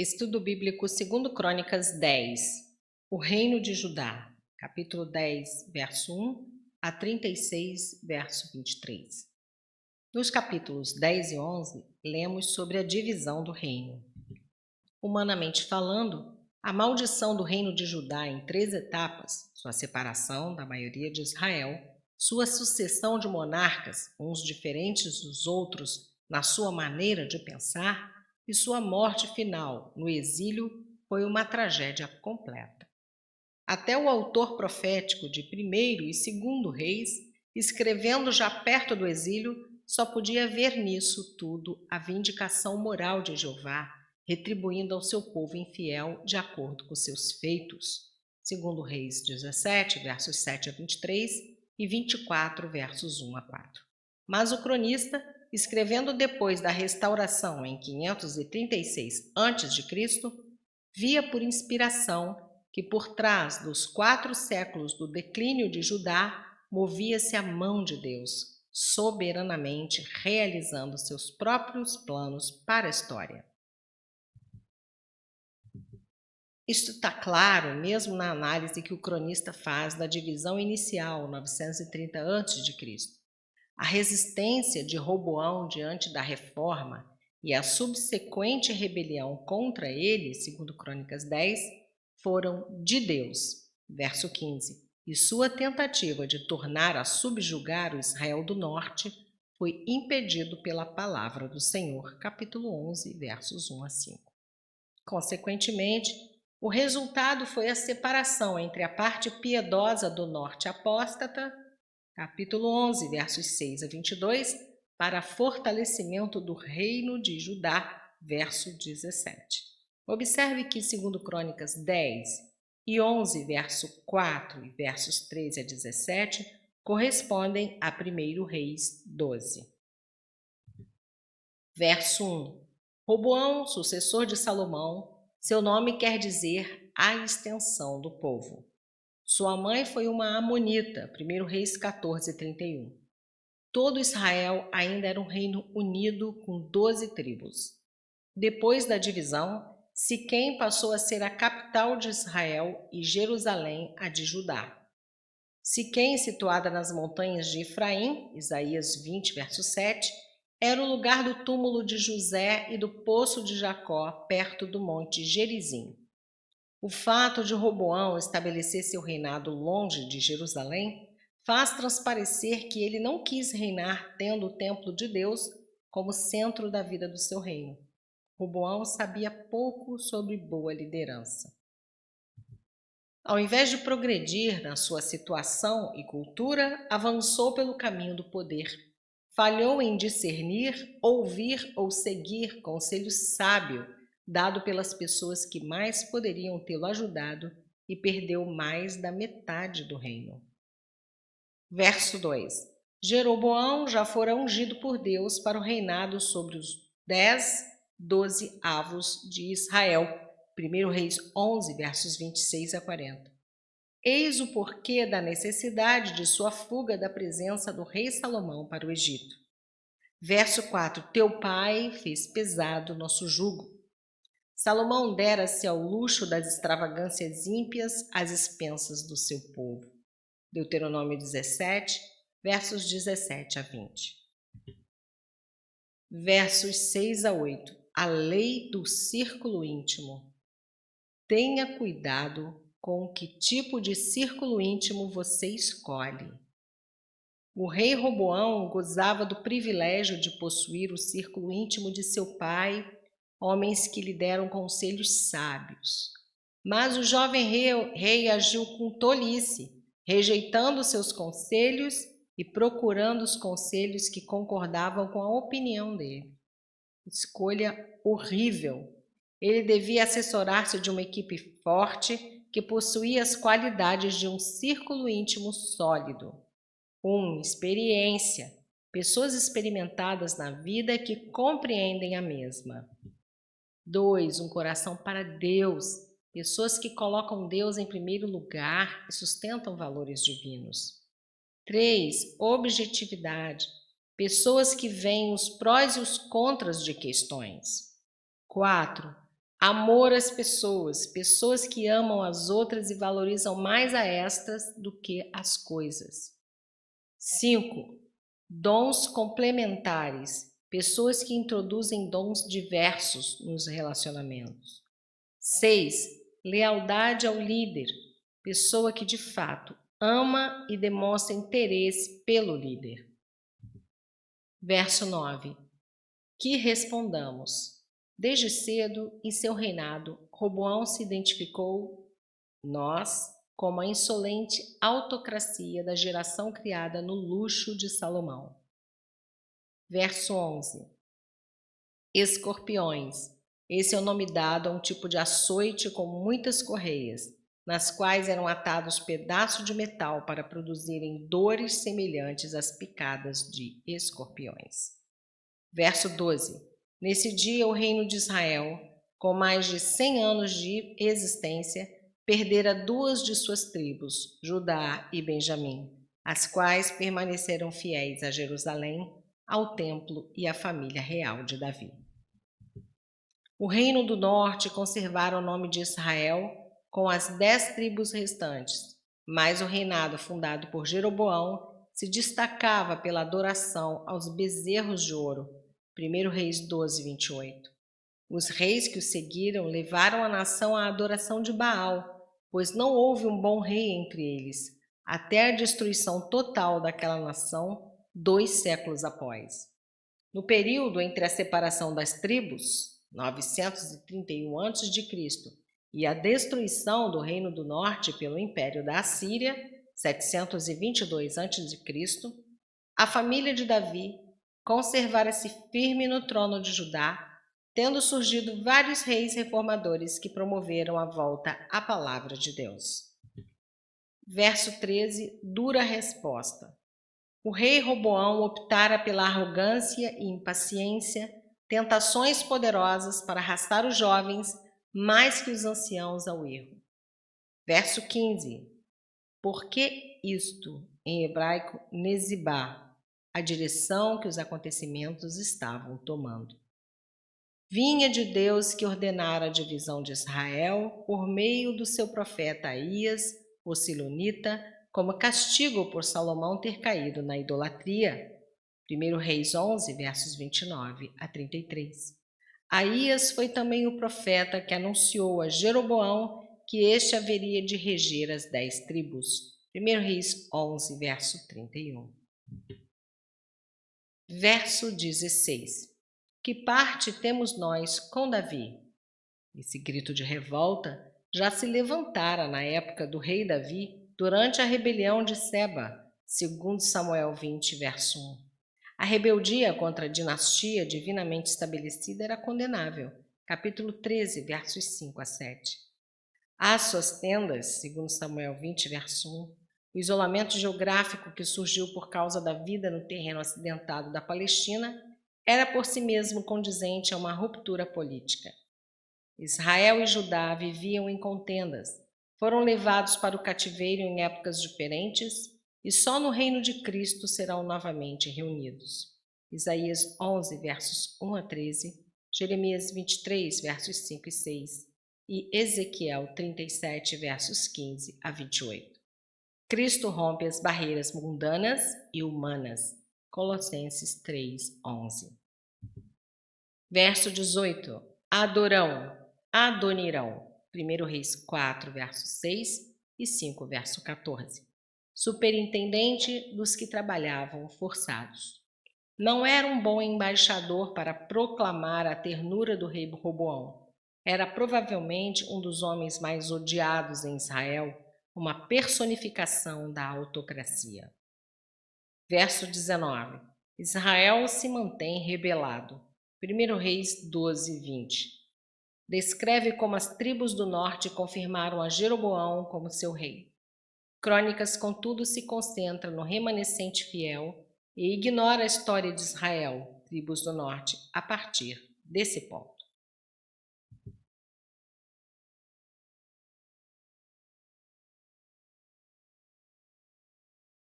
Estudo Bíblico segundo Crônicas 10, o Reino de Judá, capítulo 10, verso 1 a 36, verso 23. Nos capítulos 10 e 11, lemos sobre a divisão do reino. Humanamente falando, a maldição do reino de Judá em 3 etapas, sua separação da maioria de Israel, sua sucessão de monarcas, uns diferentes dos outros na sua maneira de pensar, e sua morte final no exílio foi uma tragédia completa. Até o autor profético de 1º e 2º Reis, escrevendo já perto do exílio, só podia ver nisso tudo a vindicação moral de Jeová, retribuindo ao seu povo infiel de acordo com seus feitos. 2º Reis 17, versos 7 a 23 e 24, versos 1 a 4. Mas o cronista, escrevendo depois da restauração em 536 a.C., via por inspiração que por trás dos 4 séculos do declínio de Judá movia-se a mão de Deus, soberanamente realizando seus próprios planos para a história. Isto está claro mesmo na análise que o cronista faz da divisão inicial, 930 a.C., a resistência de Roboão diante da reforma e a subsequente rebelião contra ele, segundo Crônicas 10, foram de Deus, verso 15, e sua tentativa de tornar a subjugar o Israel do Norte foi impedido pela palavra do Senhor, capítulo 11, versos 1 a 5. Consequentemente, o resultado foi a separação entre a parte piedosa do Norte apóstata, capítulo 11, versos 6 a 22, para fortalecimento do reino de Judá, verso 17. Observe que, segundo Crônicas 10 e 11, verso 4 e versos 13 a 17, correspondem a 1º Reis 12. Verso 1. Roboão, sucessor de Salomão, seu nome quer dizer a extensão do povo. Sua mãe foi uma amonita, 1 Reis 14, 31. Todo Israel ainda era um reino unido com 12 tribos. Depois da divisão, Siquém passou a ser a capital de Israel e Jerusalém a de Judá. Siquém, situada nas montanhas de Efraim, Isaías 20, verso 7, era o lugar do túmulo de José e do poço de Jacó, perto do monte Gerizim. O fato de Roboão estabelecer seu reinado longe de Jerusalém faz transparecer que ele não quis reinar tendo o templo de Deus como centro da vida do seu reino. Roboão sabia pouco sobre boa liderança. Ao invés de progredir na sua situação e cultura, avançou pelo caminho do poder. Falhou em discernir, ouvir ou seguir conselho sábio dado pelas pessoas que mais poderiam tê-lo ajudado e perdeu mais da metade do reino. Verso 2. Jeroboão já fora ungido por Deus para o reinado sobre os 12 avos de Israel. 1 Reis 11, versos 26 a 40. Eis o porquê da necessidade de sua fuga da presença do rei Salomão para o Egito. Verso 4. Teu pai fez pesado nosso jugo. Salomão dera-se ao luxo das extravagâncias ímpias às expensas do seu povo. Deuteronômio 17, versos 17 a 20. Versos 6 a 8. A lei do círculo íntimo. Tenha cuidado com que tipo de círculo íntimo você escolhe. O rei Roboão gozava do privilégio de possuir o círculo íntimo de seu pai, homens que lhe deram conselhos sábios. Mas o jovem rei agiu com tolice, rejeitando seus conselhos e procurando os conselhos que concordavam com a opinião dele. Escolha horrível. Ele devia assessorar-se de uma equipe forte que possuía as qualidades de um círculo íntimo sólido. 1. Experiência. Pessoas experimentadas na vida que compreendem a mesma. 2. Um coração para Deus. Pessoas que colocam Deus em primeiro lugar e sustentam valores divinos. 3. Objetividade. Pessoas que veem os prós e os contras de questões. 4. Amor às pessoas, pessoas que amam as outras e valorizam mais a estas do que as coisas. 5. Dons complementares, pessoas que introduzem dons diversos nos relacionamentos. 6. Lealdade ao líder, pessoa que de fato ama e demonstra interesse pelo líder. Verso 9. Que respondamos. Desde cedo, em seu reinado, Roboão se identificou, nós, como a insolente autocracia da geração criada no luxo de Salomão. Verso 11. Escorpiões. Esse é o nome dado a um tipo de açoite com muitas correias, nas quais eram atados pedaços de metal para produzirem dores semelhantes às picadas de escorpiões. Verso 12. Nesse dia o reino de Israel, com mais de 100 anos de existência, perdera 2 de suas tribos, Judá e Benjamim, as quais permaneceram fiéis a Jerusalém, ao templo e à família real de Davi. O reino do norte conservara o nome de Israel com as 10 tribos restantes, mas o reinado fundado por Jeroboão se destacava pela adoração aos bezerros de ouro. 1 Reis 12, 28. Os reis que o seguiram levaram a nação à adoração de Baal, pois não houve um bom rei entre eles, até a destruição total daquela nação 2 séculos após. No período entre a separação das tribos, 931 a.C., e a destruição do Reino do Norte pelo Império da Assíria, 722 a.C., a família de Davi conservara-se firme no trono de Judá, tendo surgido vários reis reformadores que promoveram a volta à palavra de Deus. Verso 13, dura resposta. O rei Roboão optara pela arrogância e impaciência, tentações poderosas para arrastar os jovens mais que os anciãos ao erro. Verso 15. Por que isto, em hebraico, nezibá, a direção que os acontecimentos estavam tomando? Vinha de Deus que ordenara a divisão de Israel por meio do seu profeta Aías, o silonita, como castigo por Salomão ter caído na idolatria. 1 Reis 11, versos 29 a 33. Aías foi também o profeta que anunciou a Jeroboão que este haveria de reger as 10 tribos. 1 Reis 11, verso 31. Verso 16. Que parte temos nós com Davi? Esse grito de revolta já se levantara na época do rei Davi durante a rebelião de Seba, segundo Samuel 20, verso 1. A rebeldia contra a dinastia divinamente estabelecida era condenável. Capítulo 13, versos 5 a 7. As suas tendas, segundo Samuel 20, verso 1, o isolamento geográfico que surgiu por causa da vida no terreno acidentado da Palestina era por si mesmo condizente a uma ruptura política. Israel e Judá viviam em contendas, foram levados para o cativeiro em épocas diferentes e só no reino de Cristo serão novamente reunidos. Isaías 11, versos 1 a 13, Jeremias 23, versos 5 e 6 e Ezequiel 37, versos 15 a 28. Cristo rompe as barreiras mundanas e humanas. Colossenses 3, 11. Verso 18. Adorão, adonirão. 1 Reis 4, verso 6 e 5, verso 14. Superintendente dos que trabalhavam forçados. Não era um bom embaixador para proclamar a ternura do rei Roboão. Era provavelmente um dos homens mais odiados em Israel, uma personificação da autocracia. Verso 19. Israel se mantém rebelado. 1 Reis 12, 20. Descreve como as tribos do norte confirmaram a Jeroboão como seu rei. Crônicas, contudo, se concentra no remanescente fiel e ignora a história de Israel, tribos do norte, a partir desse ponto.